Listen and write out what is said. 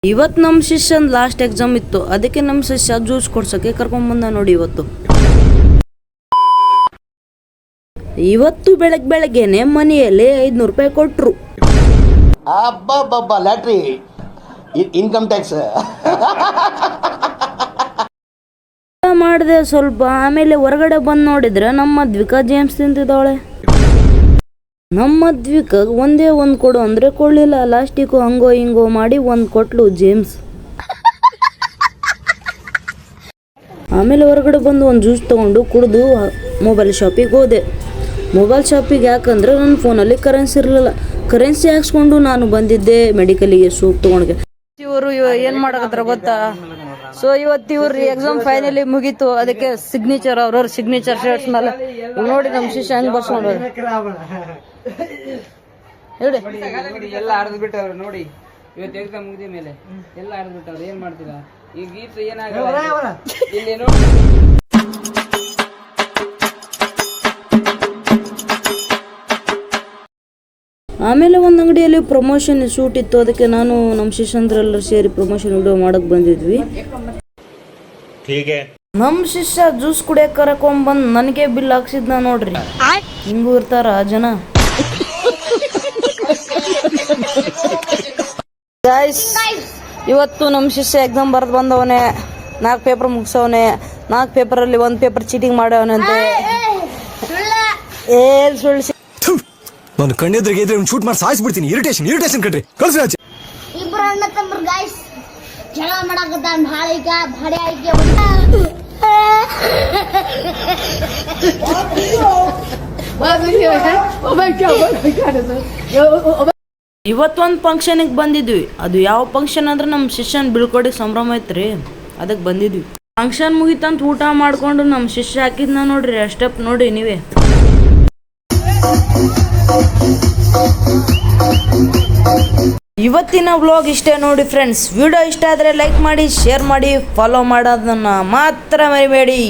ಇವತ್ತು ನಮ್ಮ ಶಿಷ್ಯನ್ last exam ಇತ್ತು, ಅದಕ್ಕೆ ನಮ್ಮ ಶಿಷ್ಯ ಜ್ಯೂಸ್ ಕೊಡ್ಸಕ್ಕೆ ಕರ್ಕೊಂಡ್ ಬಂದ ನೋಡಿ. ಇವತ್ತು ಬೆಳಗ್ಗೆನೆ ಮನೆಯಲ್ಲಿ 500 ರೂಪಾಯಿ ಕೊಟ್ರು. ಲ್ಯಾಟ್ರಿ ಇನ್ಕಮ್ ಟ್ಯಾಕ್ಸ್ ಮಾಡಿದೆ ಸ್ವಲ್ಪ. ಆಮೇಲೆ ಹೊರಗಡೆ ಬಂದು ನೋಡಿದ್ರೆ ನಮ್ಮ ಮದ್ವಿಕಾ ಜೇಮ್ಸ್ ತಿಂತಿದ್ದಾಳೆ. ನಮ್ಮ ಮದ್ವಿಕಾ ಒಂದೇ ಒಂದು ಕೊಡು ಅಂದ್ರೆ ಕೊಡ್ಲಿಲ್ಲ. ಲಾಸ್ಟಿಗೂ ಹಂಗೋ ಹಿಂಗೋ ಮಾಡಿ ಒಂದು ಕೊಟ್ಲು ಜೇಮ್ಸ್. ಆಮೇಲೆ ಹೊರಗಡೆ ಬಂದು ಒಂದು ಜ್ಯೂಸ್ ತಗೊಂಡು ಕುಡಿದು ಮೊಬೈಲ್ ಶಾಪಿಗೆ ಹೋದೆ. ಮೊಬೈಲ್ ಶಾಪಿಗೆ ಯಾಕಂದ್ರೆ ನನ್ನ ಫೋನಲ್ಲಿ ಕರೆನ್ಸಿ ಇರಲಿಲ್ಲ. ಕರೆನ್ಸಿ ಹಾಕ್ಸ್ಕೊಂಡು ನಾನು ಬಂದಿದ್ದೆ ಮೆಡಿಕಲಿಗೆ ಸೂಪ್ ತಗೊಂಡ್ಗೆ. ಇವರು ಏನ್ ಮಾಡಕತ್ತಾರ ಗೊತ್ತಾ? ಸೊ ಇವತ್ತು ಇವ್ರ ಎಕ್ಸಾಮ್ ಫೈನಲಿ ಮುಗೀತು. ಅದಕ್ಕೆ ಸಿಗ್ನೇಚರ್ ಅವ್ರವ್ರ ಸಿಗ್ನೇಚರ್ ಶರ್ಟ್ಸ್ ಮೇಲೆ ನೋಡಿ ನಮ್ಮ ಶಿಷ್ಯ ಹೆಂಗ್ ಬರ್ಸ್ಕೊಂಡು ಹೇಳಿ ಎಲ್ಲ ಅರ್ದು ಬಿಟ್ಟವ್ರು ನೋಡಿ. ಇವತ್ತು ಎಕ್ಸಾಮ್ ಮುಗಿದ ಮೇಲೆ ಎಲ್ಲ ಅರ್ದು ಬಿಟ್ಟವ್ರು. ಏನ್ ಮಾಡ್ತೀರಾ ಈ ಗೀತ್ ಏನಾಗಲ್ಲ ಇಲ್ಲಿ ನೋಡಿ. ಆಮೇಲೆ ಒಂದು ಅಂಗಡಿಯಲ್ಲಿ ಪ್ರಮೋಷನ್ ಶೂಟ್ ಇತ್ತು. ಅದಕ್ಕೆ ನಾನು ನಮ್ಮ ಶಿಷ್ಯಂದ್ರೆಲ್ಲರೂ ಸೇರಿ ಪ್ರಮೋಷನ್ ವಿಡಿಯೋ ಮಾಡಕ್ ಬಂದಿದ್ವಿ. ನಮ್ಮ ಶಿಷ್ಯ ಜ್ಯೂಸ್ ಕುಡಿಯಕ್ ಕರ್ಕೊಂಡ್ ನನಗೆ ಬಿಲ್ ಹಾಕ್ಸಿದ್ನ ನೋಡ್ರಿ. ಹಿಂಗೂ ಇರ್ತಾರ ಜನ. ಗೈಸ್, ಇವತ್ತು ನಮ್ಮ ಶಿಷ್ಯ ಎಕ್ಸಾಮ್ ಬರೆದು ಬಂದವನೇ. 4 ಪೇಪರ್ ಮುಗಿಸವನೆ. 4 ಪೇಪರಲ್ಲಿ 1 ಪೇಪರ್ ಚೀಟಿಂಗ್ ಮಾಡವನಂತೆ. ಸುಳ್ಳು. ನಾನು ಕಣ್ಣೆದ್ರಿಗೆ ಇದ್ರೆ ಶೂಟ್ ಮಾಡಿ ಸಾಯಿಸ್ಬಿಡ್ತೀನಿ. ಇರಿಟೇಷನ್ ಕಣ್ರಿ. ಕಳ್ಸಿ ಆಚೆ. ಇಬ್ರು ಅಣ್ಣ ತಮ್ಮರು ಗೈಸ್ ಜಗಳ ಮಾಡಕತ್ತಾನ. ಭಾಡೆ ಆಯ್ಕೆ ಇವತ್ತೊಂದು ಫಂಕ್ಷನ್ಗೆ ಬಂದಿದ್ವಿ. ಅದು ಯಾವ ಫಂಕ್ಷನ್ ಅಂದ್ರೆ ನಮ್ಮ ಶಿಷ್ಯನ್ ಬೀಳ್ಕೊಡಿಗೆ ಸಂಭ್ರಮ ಐತ್ರಿ, ಅದಕ್ಕೆ ಬಂದಿದ್ವಿ. ಫಂಕ್ಷನ್ ಮುಗಿತಂತ ಊಟ ಮಾಡ್ಕೊಂಡು ನಮ್ಮ ಶಿಷ್ಯ ಹಾಕಿದ್ನ ನೋಡ್ರಿ. ಸ್ಟೆಪ್ ನೋಡಿ ನೀವೇ. ಇವತ್ತಿನ ವ್ಲಾಗ್ ಇಷ್ಟೇ ನೋಡಿ ಫ್ರೆಂಡ್ಸ್. ವಿಡಿಯೋ ಇಷ್ಟ ಆದರೆ ಲೈಕ್ ಮಾಡಿ, ಶೇರ್ ಮಾಡಿ, ಫಾಲೋ ಮಾಡೋದನ್ನ ಮಾತ್ರ ಮರಿಬೇಡಿ.